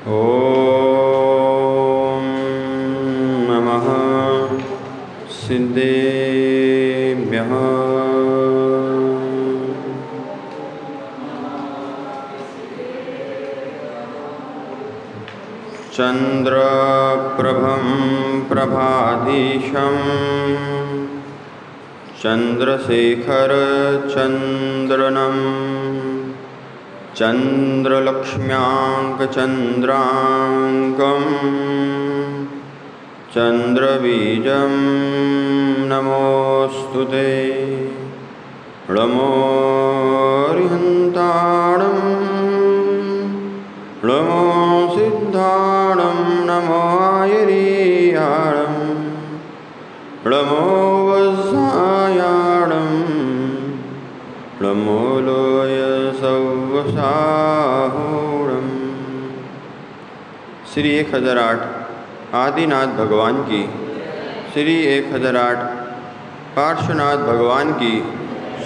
ॐ नमः सिद्धेभ्यः। चन्द्रप्रभं प्रभाधीशं चन्द्रशेखरचन्द्रनं चन्द्रलक्ष्म्याङ्कचन्द्राङ्कं चन्द्रबीजं नमोऽस्तुते। नमोऽरिहन्ताणं नमो सिद्धाणं नमो आयरीयाणं नमो वज्रायाणं नमो लोय सव्वसाहूणम्। श्री 1008 आदिनाथ भगवान की, श्री 1008 पार्श्वनाथ भगवान की,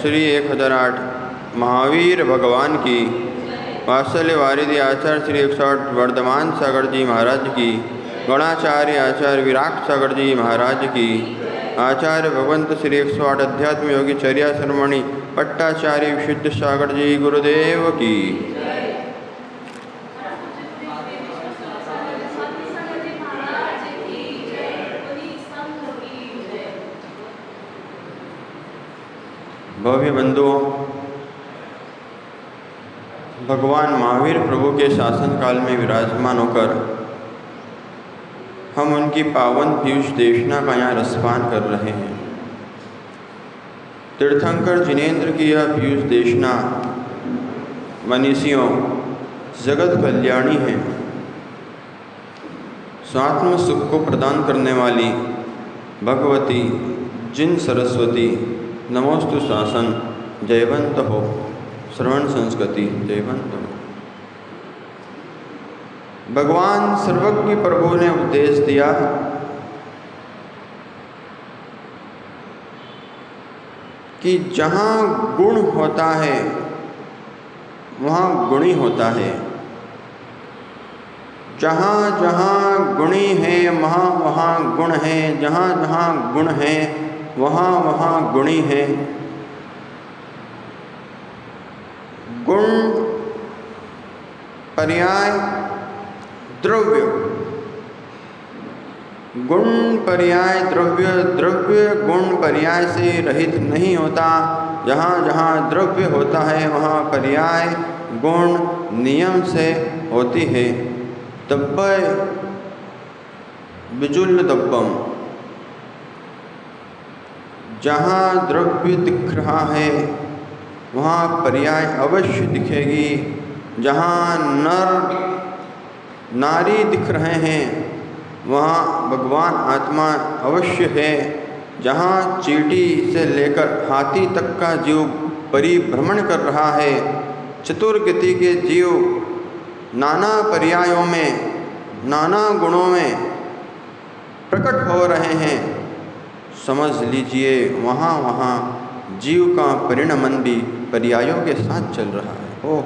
श्री 1008 महावीर भगवान की, वात्सल्य वारिधि आचार्य श्री 108 वर्धमान सागर जी महाराज की, गणाचार्य आचार्य विराट सागर जी महाराज की, आचार्य भगवंत श्री 108 अध्यात्म योगी चर्या शर्मणि पट्टाचार्य विशुद्ध सागर जी गुरुदेव की। भव्य बंधुओं, भगवान महावीर प्रभु के शासन काल में विराजमान होकर हम उनकी पावन पीयूष देशना का यहाँ रसपान कर रहे हैं। तीर्थंकर जिनेन्द्र की यह पीयूष देशना मनीषियों जगत कल्याणी है। स्वात्म सुख को प्रदान करने वाली भगवती जिन सरस्वती नमोस्तु शासन जयवंत हो। श्रवण संस्कृति जयवंत हो। भगवान सर्वज्ञ प्रभु ने उपदेश दिया कि जहाँ गुण होता है वहाँ गुणी होता है। जहाँ जहाँ गुणी है वहाँ वहाँ गुण है। जहाँ जहाँ गुण है वहाँ वहाँ गुणी है। गुण पर्याय द्रव्य, गुण पर्याय द्रव्य, द्रव्य गुण पर्याय से रहित नहीं होता। जहाँ जहाँ द्रव्य होता है वहाँ पर्याय गुण नियम से होती है। दब्बय बिजुल दब्बम, जहाँ द्रव्य दिख रहा है वहाँ पर्याय अवश्य दिखेगी। जहाँ नर नारी दिख रहे हैं वहाँ भगवान आत्मा अवश्य है। जहाँ चींटी से लेकर हाथी तक का जीव परिभ्रमण कर रहा है, चतुर्गति के जीव नाना पर्यायों में नाना गुणों में प्रकट हो रहे हैं, समझ लीजिए वहाँ वहाँ जीव का परिणमन भी पर्यायों के साथ चल रहा है। ओह,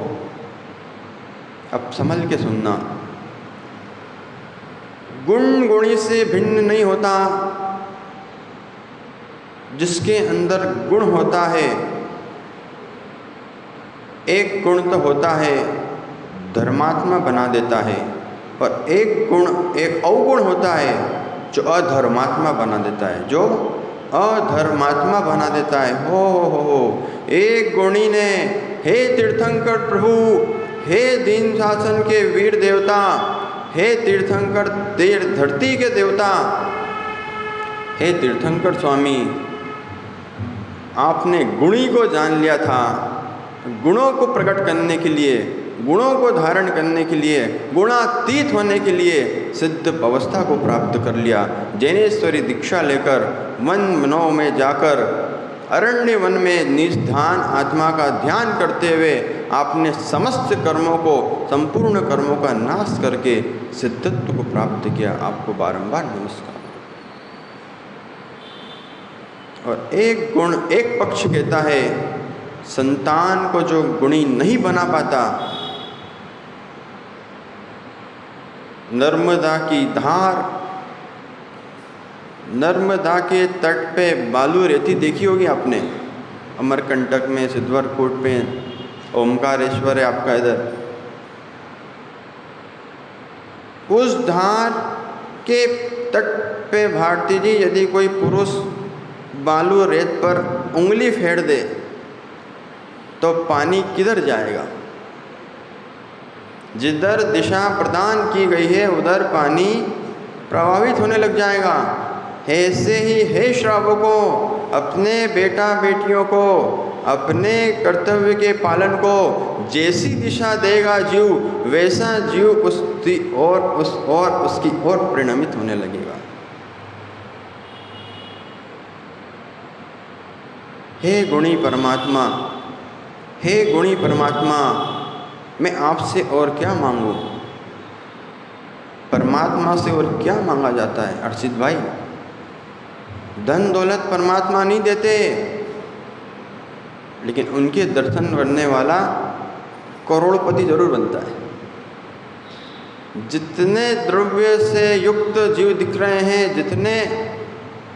अब संभल के सुनना। गुण गुणी से भिन्न नहीं होता। जिसके अंदर गुण होता है, एक गुण तो होता है धर्मात्मा बना देता है, और एक गुण एक अवगुण होता है जो अधर्मात्मा बना देता है, जो अधर्मात्मा बना देता है। हो एक गुणी ने, हे तीर्थंकर प्रभु, हे दीन शासन के वीर देवता, हे तीर्थंकर धरती के देवता, हे तीर्थंकर स्वामी, आपने गुणी को जान लिया था। गुणों को प्रकट करने के लिए, गुणों को धारण करने के लिए, गुणातीत होने के लिए सिद्ध अवस्था को प्राप्त कर लिया। जैनेश्वरी दीक्षा लेकर वन मनों में जाकर अरण्य वन में निष्ठान आत्मा का ध्यान करते हुए आपने समस्त कर्मों को, संपूर्ण कर्मों का नाश करके सिद्धत्व को प्राप्त किया। आपको बारंबार नमस्कार। और एक गुण, एक पक्ष कहता है संतान को जो गुणी नहीं बना पाता, नर्मदा की धार, नर्मदा के तट पे बालू रेती देखी होगी आपने, अमरकंटक में, सिद्धवरकोट में, ओमकारेश्वर है आपका इधर। उस धार के तट पे भारती जी यदि कोई पुरुष बालू रेत पर उंगली फेर दे तो पानी किधर जाएगा? जिधर दिशा प्रदान की गई है उधर पानी प्रभावित होने लग जाएगा। ऐसे ही हे श्रावकों, अपने बेटा बेटियों को, अपने कर्तव्य के पालन को जैसी दिशा देगा जीव, वैसा जीव उसकी ओर परिणमित होने लगेगा। हे गुणी परमात्मा, हे गुणी परमात्मा, मैं आपसे और क्या मांगू? परमात्मा से और क्या मांगा जाता है अर्षित भाई? धन दौलत परमात्मा नहीं देते, लेकिन उनके दर्शन करने वाला करोड़पति जरूर बनता है। जितने द्रव्य से युक्त जीव दिख रहे हैं, जितने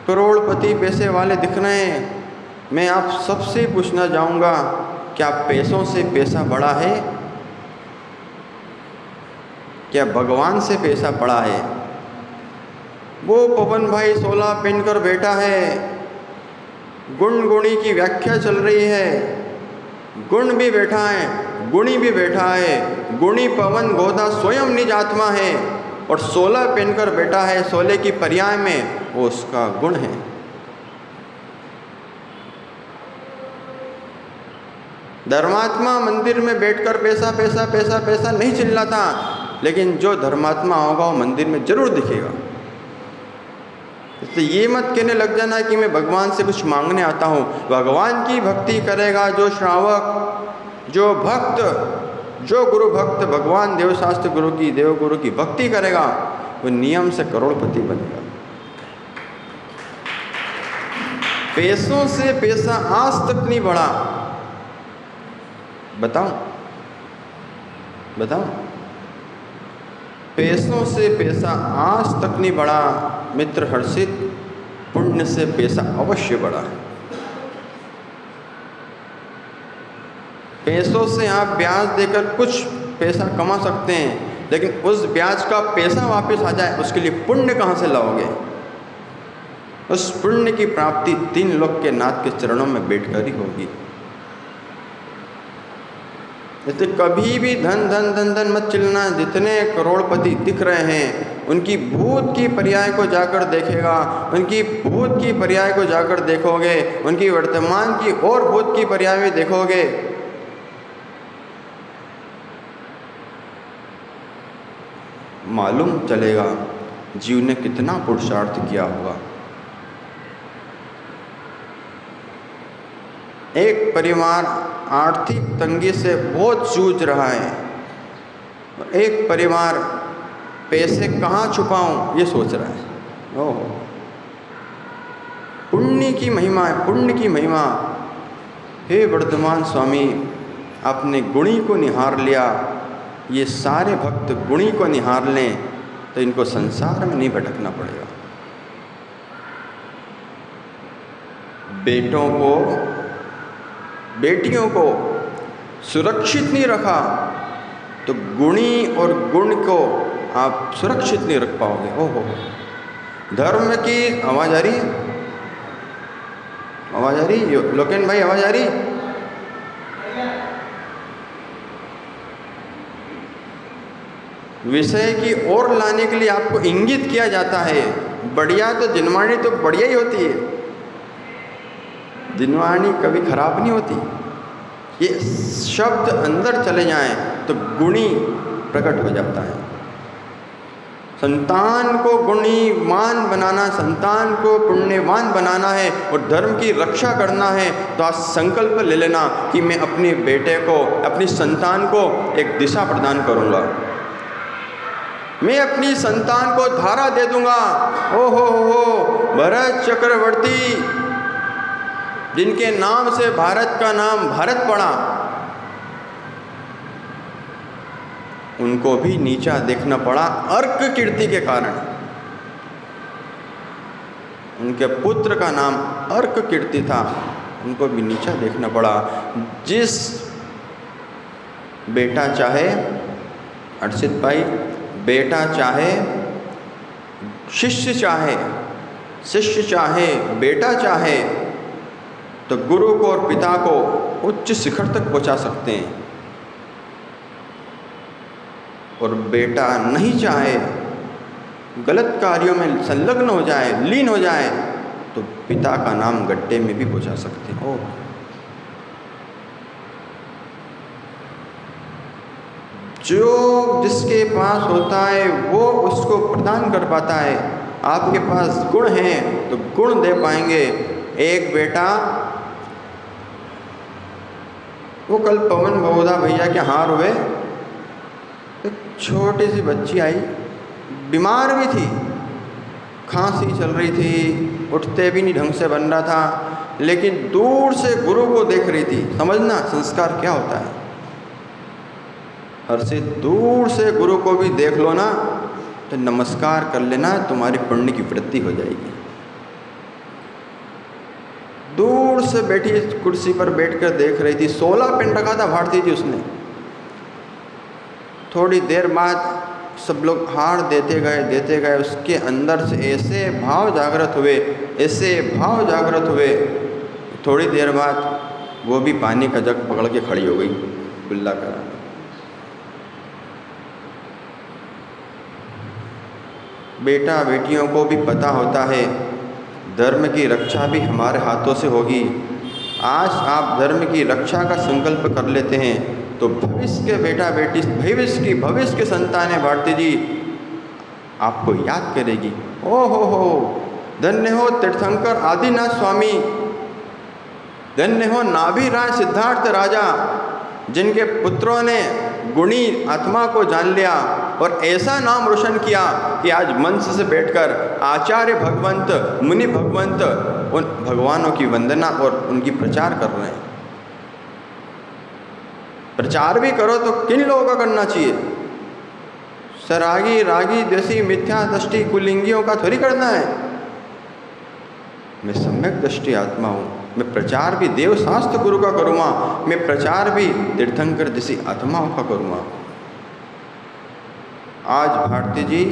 करोड़पति पैसे वाले दिख रहे हैं, मैं आप सबसे पूछना चाहूँगा, क्या पैसों से पैसा बड़ा है? क्या भगवान से पैसा बड़ा है? वो पवन भाई 16 पहनकर बैठा है, गुण गुणी की व्याख्या चल रही है, गुण भी बैठा है, गुणी भी बैठा है। गुणी पवन गोदा स्वयं निज आत्मा है और 16 पहनकर बैठा है, 16 की पर्याय में वो उसका गुण है। धर्मात्मा मंदिर में बैठकर पैसा पैसा पैसा पैसा नहीं चिल्लाता, लेकिन जो धर्मात्मा होगा वो मंदिर में जरूर दिखेगा। तो ये मत कहने लग जाना कि मैं भगवान से कुछ मांगने आता हूँ। भगवान की भक्ति करेगा जो श्रावक, जो भक्त, जो गुरु भक्त भगवान देवशास्त्र गुरु की, देव गुरु की भक्ति करेगा, वो नियम से करोड़पति बनेगा। पैसों से पैसा आज तक नहीं बढ़ा। बताऊं? पैसों से पैसा आज तक नहीं बढ़ा मित्र हर्षित, पुण्य से पैसा अवश्य बढ़ा है। पैसों से आप ब्याज देकर कुछ पैसा कमा सकते हैं, लेकिन उस ब्याज का पैसा वापस आ जाए उसके लिए पुण्य कहाँ से लाओगे? उस पुण्य की प्राप्ति 3 लोक के नाथ के चरणों में बैठकर ही होगी। जैसे कभी भी धन धन धन धन मत चिल्लाना। जितने करोड़पति दिख रहे हैं उनकी भूत की पर्याय को जाकर देखेगा, उनकी भूत की पर्याय को जाकर देखोगे, उनकी वर्तमान की और भूत की पर्याय में देखोगे, मालूम चलेगा जीव ने कितना पुरुषार्थ किया होगा। एक परिवार आर्थिक तंगी से बहुत जूझ रहा है, एक परिवार पैसे कहाँ छुपाऊं ये सोच रहा है। ओह, पुण्य की महिमा है, पुण्य की महिमा। हे वर्धमान स्वामी, आपने गुणी को निहार लिया। ये सारे भक्त गुणी को निहार लें तो इनको संसार में नहीं भटकना पड़ेगा। बेटों को, बेटियों को सुरक्षित नहीं रखा तो गुणी और गुण को आप सुरक्षित नहीं रख पाओगे। ओहो, धर्म की आवाज आ रही है? आवाज आ रही? लोकेन भाई आवाज आ रही? विषय की ओर लाने के लिए आपको इंगित किया जाता है। बढ़िया तो जिनवाणी तो बढ़िया ही होती है, जिनवाणी कभी खराब नहीं होती। ये शब्द अंदर चले जाएं तो गुणी प्रकट हो जाता है। संतान को गुणीमान बनाना, संतान को पुण्यवान बनाना है और धर्म की रक्षा करना है तो आज संकल्प ले लेना कि मैं अपने बेटे को, अपनी संतान को एक दिशा प्रदान करूँगा। मैं अपनी संतान को धारा दे दूंगा। ओहो हो, भरत चक्रवर्ती जिनके नाम से भारत का नाम भारत पड़ा, उनको भी नीचा देखना पड़ा अर्क कीर्ति के कारण। उनके पुत्र का नाम अर्क कीर्ति था, उनको भी नीचा देखना पड़ा। जिस बेटा चाहे, अर्षित भाई, बेटा चाहे, शिष्य चाहे, शिष्य चाहे, बेटा चाहे, तो गुरु को और पिता को उच्च शिखर तक पहुंचा सकते हैं। और बेटा नहीं चाहे, गलत कार्यों में संलग्न हो जाए, लीन हो जाए, तो पिता का नाम गड्ढे में भी पहुंचा सकते हो। जो जिसके पास होता है वो उसको प्रदान कर पाता है। आपके पास गुण हैं तो गुण दे पाएंगे। एक बेटा, वो कल पवन बहुधा भैया के हार हुए, एक छोटी सी बच्ची आई, बीमार भी थी, खांसी चल रही थी, उठते भी नहीं ढंग से बन रहा था, लेकिन दूर से गुरु को देख रही थी। समझना संस्कार क्या होता है। हर से दूर से गुरु को भी देख लो ना, तो नमस्कार कर लेना, तुम्हारी पुण्य की वृद्धि हो जाएगी। दूर से बैठी कुर्सी पर बैठकर देख रही थी, 16 पेन रखा था, भारती जी उसने। थोड़ी देर बाद सब लोग हार देते गए, उसके अंदर से ऐसे भाव जागृत हुए, ऐसे भाव जागृत हुए। थोड़ी देर बाद वो भी पानी का जग पकड़ के खड़ी हो गई, गुल्ला करा। बेटा बेटियों को भी पता होता है धर्म की रक्षा भी हमारे हाथों से होगी। आज आप धर्म की रक्षा का संकल्प कर लेते हैं तो भविष्य के बेटा बेटी, भविष्य की संतानें भारती जी आपको याद करेगी। ओ हो, धन्य हो तीर्थंकर आदिनाथ स्वामी, धन्य हो नाभिराज सिद्धार्थ राजा, जिनके पुत्रों ने गुणी आत्मा को जान लिया और ऐसा नाम रोशन किया कि आज मंच से बैठकर आचार्य भगवंत, मुनि भगवंत उन भगवानों की वंदना और उनकी प्रचार कर रहे हैं। प्रचार भी करो तो किन लोगों का करना चाहिए? सरागी रागी देसी मिथ्या दृष्टि कुलिंगियों का थोड़ी करना है। मैं सम्यक दृष्टि आत्मा हूँ, मैं प्रचार भी देव शास्त्र गुरु का करूँगा, मैं प्रचार भी तीर्थंकर जैसी आत्माओं का करूँगा। आज भारती जी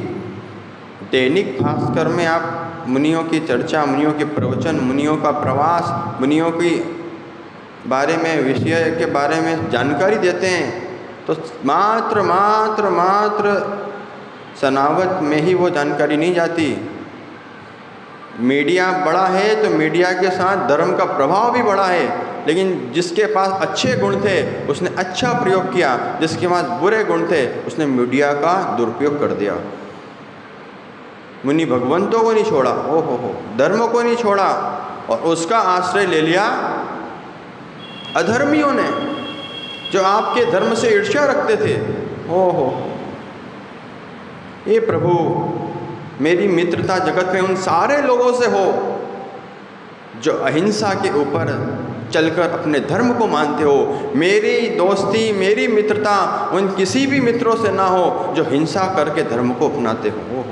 दैनिक भास्कर में आप मुनियों की चर्चा, मुनियों के प्रवचन, मुनियों का प्रवास, मुनियों की बारे में, विषय के बारे में जानकारी देते हैं, तो मात्र सनावत में ही वो जानकारी नहीं जाती। मीडिया बड़ा है तो मीडिया के साथ धर्म का प्रभाव भी बड़ा है, लेकिन जिसके पास अच्छे गुण थे उसने अच्छा प्रयोग किया, जिसके पास बुरे गुण थे उसने मीडिया का दुरुपयोग कर दिया। मुनि भगवंतों को नहीं छोड़ा, ओ हो, धर्म को नहीं छोड़ा, और उसका आश्रय ले लिया अधर्मियों ने, जो आपके धर्म से ईर्ष्या रखते थे। हो, ये प्रभु मेरी मित्रता जगत में उन सारे लोगों से हो जो अहिंसा के ऊपर चलकर अपने धर्म को मानते हो। मेरी दोस्ती, मेरी मित्रता उन किसी भी मित्रों से ना हो जो हिंसा करके धर्म को अपनाते हो।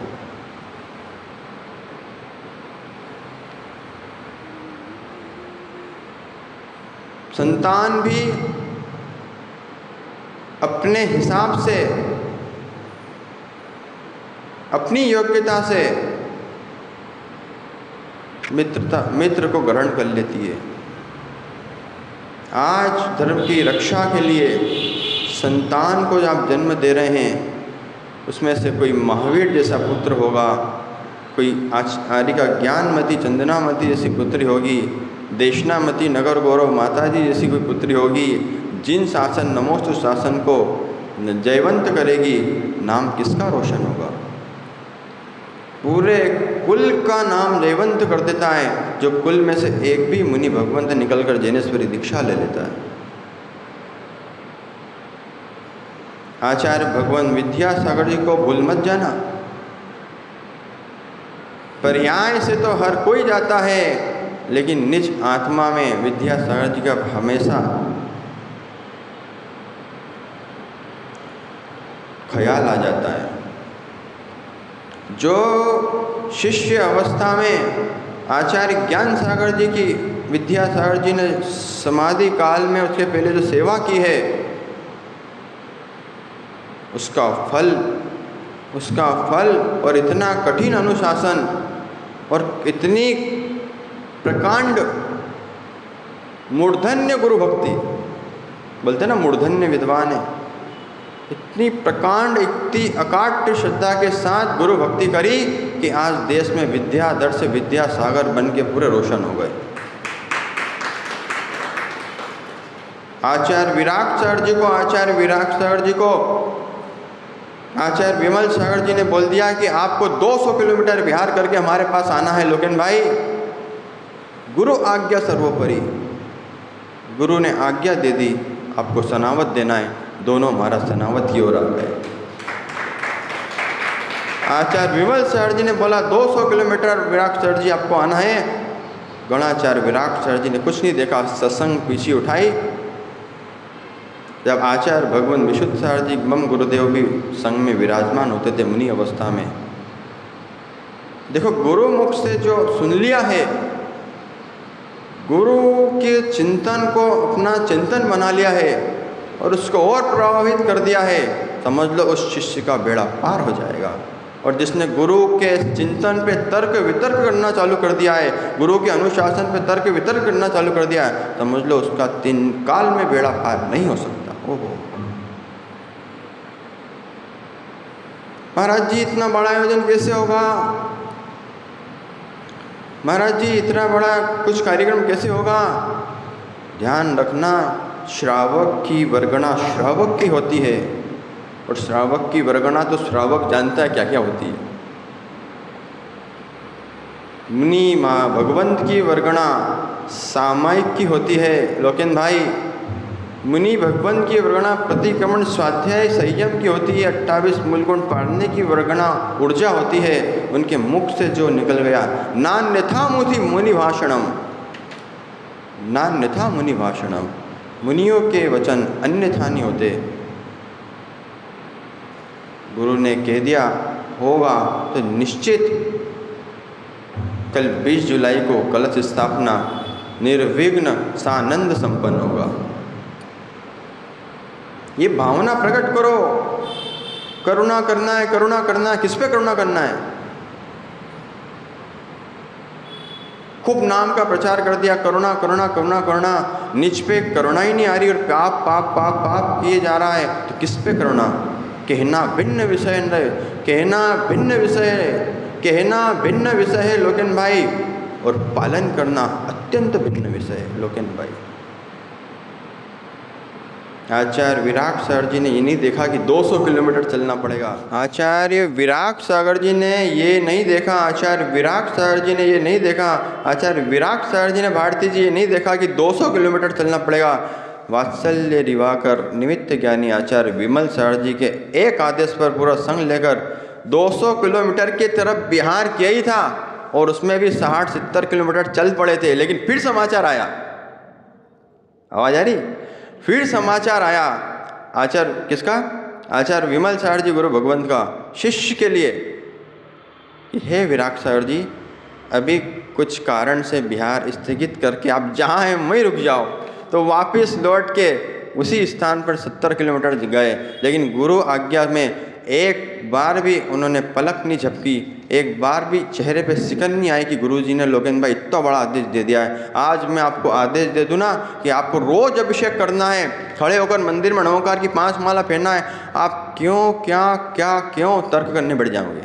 संतान भी अपने हिसाब से, अपनी योग्यता से मित्र को ग्रहण कर लेती है। आज धर्म की रक्षा के लिए संतान को जब आप जन्म दे रहे हैं, उसमें से कोई महावीर जैसा पुत्र होगा, कोई आचार्य ज्ञानमती चंदनामती जैसी पुत्री होगी, देशनामती नगर गौरव माता जी जैसी कोई पुत्री होगी, जिन शासन नमोस्तु शासन को जयवंत करेगी, नाम किसका रोशन होगा? पूरे कुल का नाम जयवंत कर देता है, जो कुल में से एक भी मुनि भगवंत निकलकर जैनेश्वरी दीक्षा ले लेता है। आचार्य भगवान विद्यासागर जी को भूल मत जाना। पर्याय से तो हर कोई जाता है, लेकिन निज आत्मा में विद्यासागर जी का हमेशा ख्याल आ जाता है। जो शिष्य अवस्था में आचार्य ज्ञान सागर जी की, विद्यासागर जी ने समाधि काल में उसके पहले जो सेवा की है, उसका फल और इतना कठिन अनुशासन और इतनी प्रकांड मूर्धन्य गुरु भक्ति, बोलते ना मूर्धन्य विद्वान है, इतनी प्रकांड, इतनी अकाट्य श्रद्धा के साथ गुरु भक्ति करी कि आज देश में विद्याधर से विद्यासागर बन के पूरे रोशन हो गए। आचार्य विराट सागर जी को आचार्य विमल सागर जी ने बोल दिया कि आपको 200 किलोमीटर विहार करके हमारे पास आना है लोकेन भाई, गुरु आज्ञा सर्वोपरि। गुरु ने आज्ञा दे दी, आपको सनावत देना है। दोनों महाराज सनावत की ओर आ गए। आचार्य विमल सागर जी ने बोला 200 किलोमीटर विराट सागर जी आपको आना है। गणाचार्य विराट सागर जी ने कुछ नहीं देखा, सत्संग पीछे उठाई। जब आचार्य भगवान विशुद्ध सागर जी मम गुरुदेव भी संग में विराजमान होते थे मुनि अवस्था में, देखो गुरु मुख से जो सुन लिया है, गुरु के चिंतन को अपना चिंतन बना लिया है और उसको और प्रभावित कर दिया है, समझ लो उस शिष्य का बेड़ा पार हो जाएगा। और जिसने गुरु के चिंतन पे तर्क वितर्क करना चालू कर दिया है, गुरु के अनुशासन पे तर्क वितर्क करना चालू कर दिया है, समझ लो उसका 3 काल में बेड़ा पार नहीं हो सकता। ओहो महाराज जी, इतना बड़ा आयोजन कैसे होगा? महाराज जी, इतना बड़ा कुछ कार्यक्रम कैसे होगा? ध्यान रखना, श्रावक की वर्गणा श्रावक की होती है, और श्रावक की वर्गणा तो श्रावक जानता है क्या क्या होती है। मुनि माँ भगवंत की वर्गणा सामायिक की होती है लोकेन भाई। मुनि भगवंत की वर्गणा प्रतिक्रमण स्वाध्याय संयम की होती है। 28 मूलगुण पाड़ने की वर्गणा ऊर्जा होती है। उनके मुख से जो निकल गया, नान्यथा मुनि भाषणम, नान्यथा मुनि भाषणम, मुनियों के वचन अन्यथा नहीं होते। गुरु ने कह दिया होगा तो निश्चित कल 20 जुलाई को कलश स्थापना निर्विघ्न सानंद संपन्न होगा। ये भावना प्रकट करो। करुणा करना है, करुणा करना है। किस पे करुणा करना है? खूब नाम का प्रचार कर दिया, करुणा करुणा करुणा करुणा, निज पे करुणा ही नहीं आ रही और पाप पाप पाप पाप किए जा रहा है, तो किस पे करुणा? कहना भिन्न विषय है, कहना भिन्न विषय है, कहना भिन्न विषय है लोकेन भाई, और पालन करना अत्यंत भिन्न विषय है लोकेन भाई। आचार्य विराट सागर जी ने ये नहीं देखा कि 200 किलोमीटर चलना पड़ेगा। आचार्य विराट सागर जी ने ये नहीं देखा, आचार्य विराट सागर जी ने ये नहीं देखा, आचार्य विराट सागर जी ने, भारती जी ये नहीं देखा कि 200 किलोमीटर चलना पड़ेगा। वात्सल्य दिवाकर निमित्त ज्ञानी आचार्य विमल सागर जी के एक आदेश पर पूरा संघ लेकर 200 किलोमीटर की तरफ बिहार किया ही था, और उसमें भी 60-70 किलोमीटर चल पड़े थे। लेकिन फिर समाचार आया, आवाज आ रही? फिर समाचार आया आचार्य किसका? आचार्य विमल सागर जी गुरु भगवंत का शिष्य के लिए, हे विराट सागर जी, अभी कुछ कारण से बिहार स्थगित करके आप जहाँ हैं वहीं रुक जाओ। तो वापस लौट के उसी स्थान पर 70 किलोमीटर गए, लेकिन गुरु आज्ञा में एक बार भी उन्होंने पलक नहीं झपकी, एक बार भी चेहरे पे सिकन नहीं आई कि गुरुजी ने लोकेन भाई इतना बड़ा आदेश दे दिया है। आज मैं आपको आदेश दे दूँ ना कि आपको रोज अभिषेक करना है, खड़े होकर मंदिर में नमोकार की 5 माला फेरना है, आप क्यों क्या क्या क्यों तर्क करने बैठ जाओगे?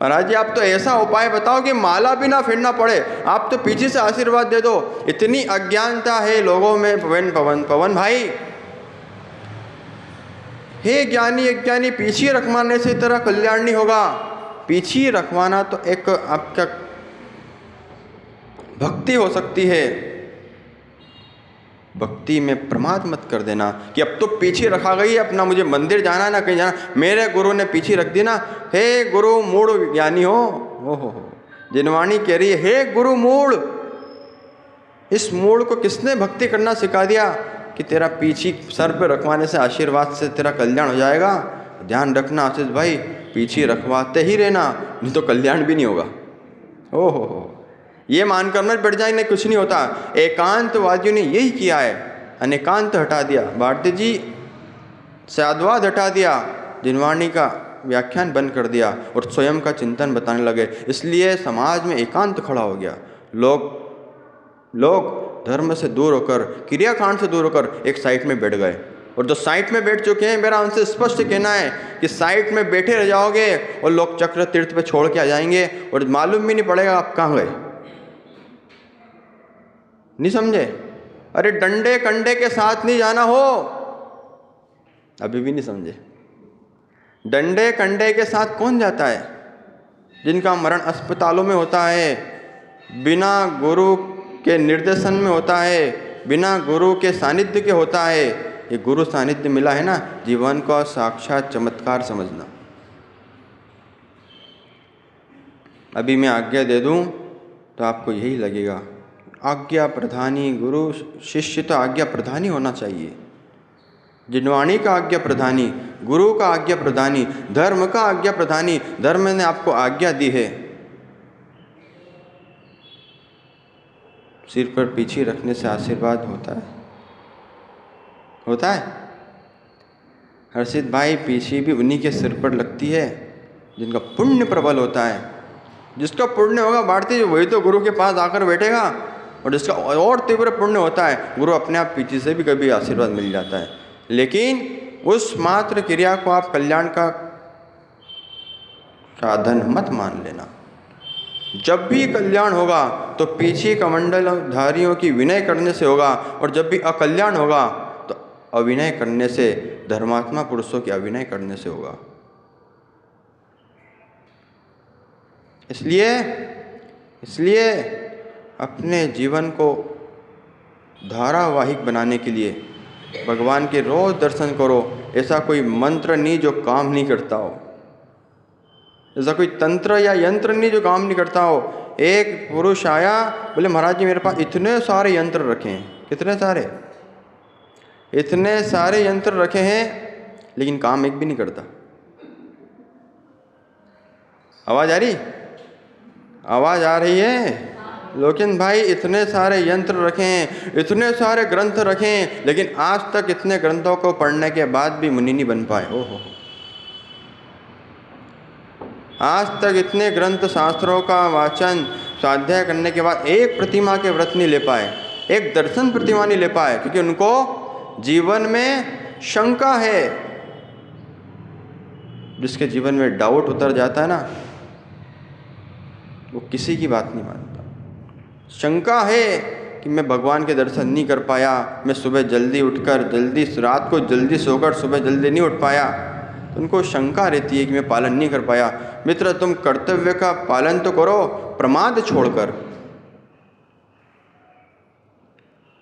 महाराज जी, आप तो ऐसा उपाय बताओ कि माला भी ना फेरना पड़े, आप तो पीछे से आशीर्वाद दे दो। इतनी अज्ञानता है लोगों में। पवन भाई, हे ज्ञानी अज्ञानी, पीछे रखवाने से तेरा कल्याण नहीं होगा। पीछे रखवाना तो एक आपका भक्ति हो सकती है, भक्ति में प्रमाद मत कर देना कि अब तो पीछे रखा गई, अपना मुझे मंदिर जाना है ना कहीं जाना, मेरे गुरु ने पीछे रख दी ना। हे गुरु मूढ़ ज्ञानी हो, जिनवाणी कह रही है, हे गुरु मूढ़, इस मूढ़ को किसने भक्ति करना सिखा दिया कि तेरा पीछे सर पे रखवाने से आशीर्वाद से तेरा कल्याण हो जाएगा? ध्यान रखना आशीष भाई, पीछे रखवाते ही रहना, नहीं तो कल्याण भी नहीं होगा। ओहो, ये मानकर मत बैठ जाए नहीं कुछ नहीं होता। एकांतवादियों ने यही किया है, अनेकांत हटा दिया, भारती जी साधुवाद हटा दिया, जिनवाणी का व्याख्यान बंद कर दिया और स्वयं का चिंतन बताने लगे। इसलिए समाज में एकांत खड़ा हो गया। लोग धर्म से दूर होकर, क्रियाकांड से दूर होकर एक साइड में बैठ गए। और जो साइट में बैठ चुके हैं, मेरा उनसे स्पष्ट कहना है कि साइट में बैठे रह जाओगे और लोग चक्र तीर्थ पे छोड़ के आ जाएंगे और मालूम भी नहीं पड़ेगा आप कहाँ गए। नहीं समझे? अरे डंडे कंडे के साथ नहीं जाना हो, अभी भी नहीं समझे। डंडे कंडे के साथ कौन जाता है? जिनका मरण अस्पतालों में होता है, बिना गुरु के निर्देशन में होता है, बिना गुरु के सानिध्य के होता है। ये गुरु सानिध्य मिला है ना, जीवन का साक्षात चमत्कार समझना। अभी मैं आज्ञा दे दूं तो आपको यही लगेगा, आज्ञा प्रधानी गुरु शिष्य तो आज्ञा प्रधानी होना चाहिए। जिनवाणी का आज्ञा प्रधानी, गुरु का आज्ञा प्रधानी, धर्म का आज्ञा प्रधानी। धर्म ने आपको आज्ञा दी है। सिर पर पीछे रखने से आशीर्वाद होता है? होता है? हर्षित भाई, पीछे भी उन्हीं के सिर पर लगती है जिनका पुण्य प्रबल होता है। जिसका पुण्य होगा भारती, वही तो गुरु के पास आकर बैठेगा। और जिसका और तीव्र पुण्य होता है, गुरु अपने आप पीछे से भी कभी आशीर्वाद मिल जाता है। लेकिन उस मात्र क्रिया को आप कल्याण का साधन मत मान लेना। जब भी कल्याण होगा तो पीछे कमंडलधारियों की विनय करने से होगा, और जब भी अकल्याण होगा तो अविनय करने से, धर्मात्मा पुरुषों की अविनय करने से होगा। इसलिए अपने जीवन को धारावाहिक बनाने के लिए भगवान के रोज दर्शन करो। ऐसा कोई मंत्र नहीं जो काम नहीं करता हो, ऐसा कोई तंत्र या यंत्र नहीं जो काम नहीं करता हो। एक पुरुष आया, बोले महाराज जी मेरे पास इतने सारे यंत्र रखे हैं। कितने सारे? इतने सारे यंत्र रखे हैं, लेकिन काम एक भी नहीं करता। आवाज आ रही? आवाज आ रही है? लेकिन भाई इतने सारे यंत्र रखे हैं, इतने सारे ग्रंथ रखे हैं, लेकिन आज तक इतने ग्रंथों को पढ़ने के बाद भी मुनि नहीं बन पाए। ओहो, आज तक इतने ग्रंथ शास्त्रों का वाचन स्वाध्याय करने के बाद एक प्रतिमा के व्रत नहीं ले पाए, एक दर्शन प्रतिमा नहीं ले पाए, क्योंकि उनको जीवन में शंका है। जिसके जीवन में डाउट उतर जाता है ना, वो किसी की बात नहीं मानता। शंका है कि मैं भगवान के दर्शन नहीं कर पाया, मैं सुबह जल्दी उठकर जल्दी, रात को जल्दी सोकर सुबह जल्दी नहीं उठ पाया, तो उनको शंका रहती है कि मैं पालन नहीं कर पाया। मित्र, तुम कर्तव्य का पालन तो करो, प्रमाद छोड़कर।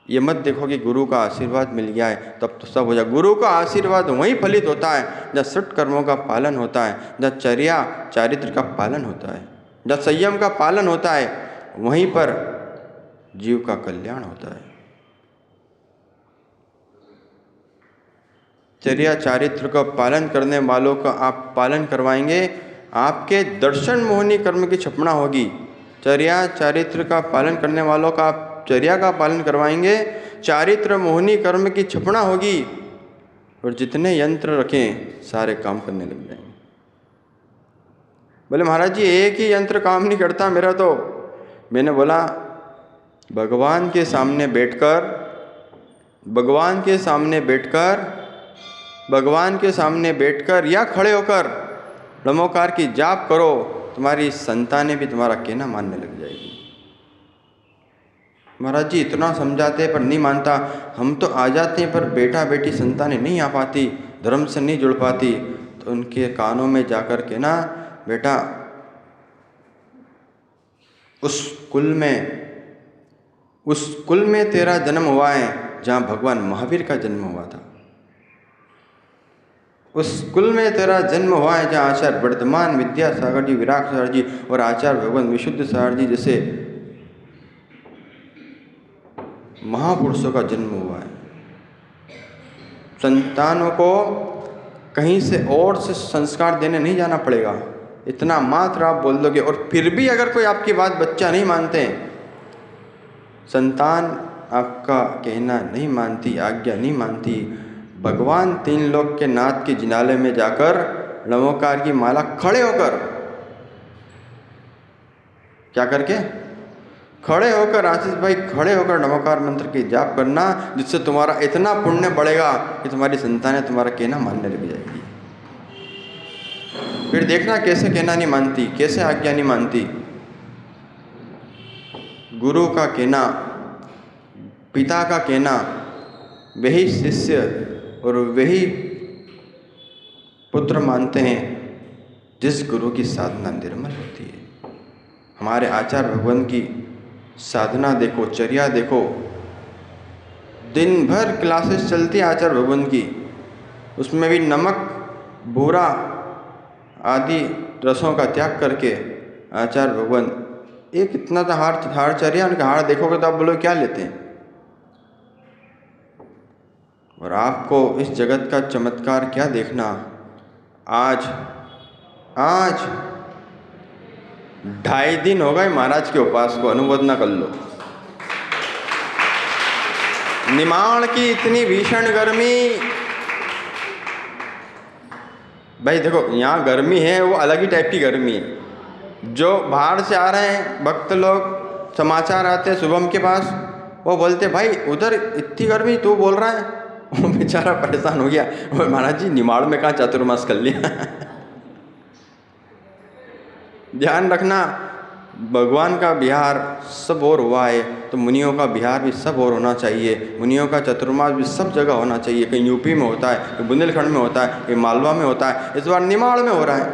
ये मत देखो कि गुरु का आशीर्वाद मिल गया है तब तो सब हो जाए। गुरु का आशीर्वाद वहीं फलित होता है जहाँ सट कर्मों का पालन होता है, जहाँ चर्या चारित्र का पालन होता है, जहाँ संयम का पालन होता है, वहीं पर जीव का कल्याण होता है। चर्या चारित्र का पालन करने वालों का आप पालन करवाएंगे, आपके दर्शन मोहनी कर्म की क्षपणा होगी। चर्या चारित्र का पालन करने वालों का आप चर्या का पालन करवाएंगे, चारित्र मोहनी कर्म की क्षपणा होगी, और जितने यंत्र रखें सारे काम करने लग जाएंगे। बोले महाराज जी एक ही यंत्र काम नहीं करता मेरा तो। मैंने बोला भगवान के सामने बैठकर, भगवान के सामने बैठकर, भगवान के सामने बैठकर या खड़े होकर नमोकार की जाप करो, तुम्हारी संतानें भी तुम्हारा कहना मानने लग जाएगी। महाराज जी इतना समझाते पर नहीं मानता, हम तो आ जाते हैं पर बेटा बेटी संतानें नहीं आ पाती, धर्म से नहीं जुड़ पाती। तो उनके कानों में जाकर के ना, बेटा उस कुल में तेरा जन्म हुआ है जहाँ भगवान महावीर का जन्म हुआ था। उस कुल में तेरा जन्म हुआ है जहाँ आचार्य वर्धमान विद्यासागर जी, विराट सागर जी और आचार्य भगवान विशुद्ध सागर जी जैसे महापुरुषों का जन्म हुआ है। संतानों को कहीं से और से संस्कार देने नहीं जाना पड़ेगा, इतना मात्र आप बोल दोगे। और फिर भी अगर कोई आपकी बात बच्चा नहीं मानते, संतान आपका कहना नहीं मानती, आज्ञा नहीं मानती, भगवान 3 लोक के नाथ के जिनाले में जाकर नमोकार की माला खड़े होकर, क्या करके, खड़े होकर, आशीष भाई खड़े होकर नमोकार मंत्र की जाप करना, जिससे तुम्हारा इतना पुण्य बढ़ेगा कि तुम्हारी संतानें तुम्हारा कहना मानने लग जाएगी। फिर देखना कैसे कहना नहीं मानती, कैसे आज्ञा नहीं मानती। गुरु का कहना, पिता का कहना, वही शिष्य और वही पुत्र मानते हैं जिस गुरु की साधना निर्मल होती है। हमारे आचार्य भगवान की साधना देखो, चर्या देखो, दिन भर क्लासेस चलती है आचार्य भगवान की, उसमें भी नमक, बूरा आदि रसों का त्याग करके आचार्य भगवान एक इतना सा हार चर्या, उनका हार देखोगे तो आप बोलोगे क्या लेते हैं। और आपको इस जगत का चमत्कार क्या देखना, आज 2.5 दिन हो गए महाराज के उपास को, अनुमोदना कर लो। निमाड़ की इतनी भीषण गर्मी, भाई देखो यहाँ गर्मी है वो अलग ही टाइप की गर्मी है। जो बाहर से आ रहे हैं भक्त लोग, समाचार आते हैं शुभम के पास, वो बोलते भाई उधर इतनी गर्मी, तू बोल रहा है। वो बेचारा परेशान हो गया, वो महाराज जी निमाड़ में कहाँ चातुर्मास कर लिया। ध्यान रखना, भगवान का विहार सब और हुआ है तो मुनियों का विहार भी सब और होना चाहिए। मुनियों का चतुर्मास भी सब जगह होना चाहिए। कहीं यूपी में होता है, कहीं बुंदेलखंड में होता है, कहीं मालवा में होता है, इस बार निमाड़ में हो रहा है,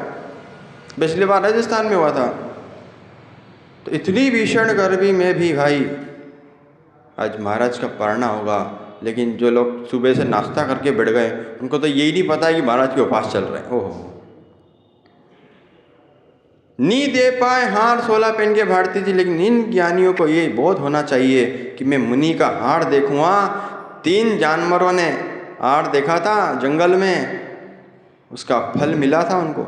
पिछली बार राजस्थान में हुआ था। तो इतनी भीषण गर्मी में भी भाई आज महाराज का पढ़ना होगा, लेकिन जो लोग सुबह से नाश्ता करके बैठ गए उनको तो यही नहीं पता है कि महाराज के उपास चल रहे हैं। ओहो, नी दे पाए हार 16 पहन के भारती थी, लेकिन इन ज्ञानियों को ये बोध होना चाहिए कि मैं मुनि का हार देखूँगा। 3 जानवरों ने हार देखा था जंगल में, उसका फल मिला था उनको।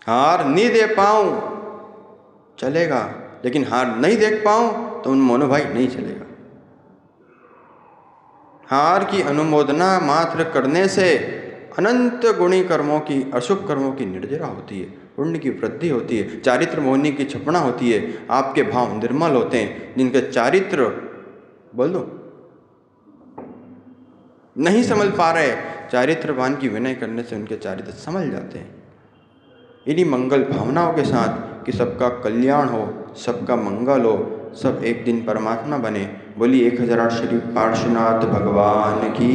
हार नहीं दे पाऊँ चलेगा, लेकिन हार नहीं देख पाऊँ तो उन मोनो भाई नहीं चलेगा। हार की अनुमोदना मात्र करने से अनंत गुणी कर्मों की, अशुभ कर्मों की निर्जरा होती है, पुण्य की वृद्धि होती है, चारित्र मोहनी की छपना होती है, आपके भाव निर्मल होते हैं। जिनके चारित्र बोल दो नहीं संभल पा रहे, चारित्रवान की विनय करने से उनके चारित्र संभल जाते हैं। इन्हीं मंगल भावनाओं के साथ कि सबका कल्याण हो, सबका मंगल हो, सब एक दिन परमात्मा बने। बोलिए 1008 श्री पार्श्वनाथ भगवान की।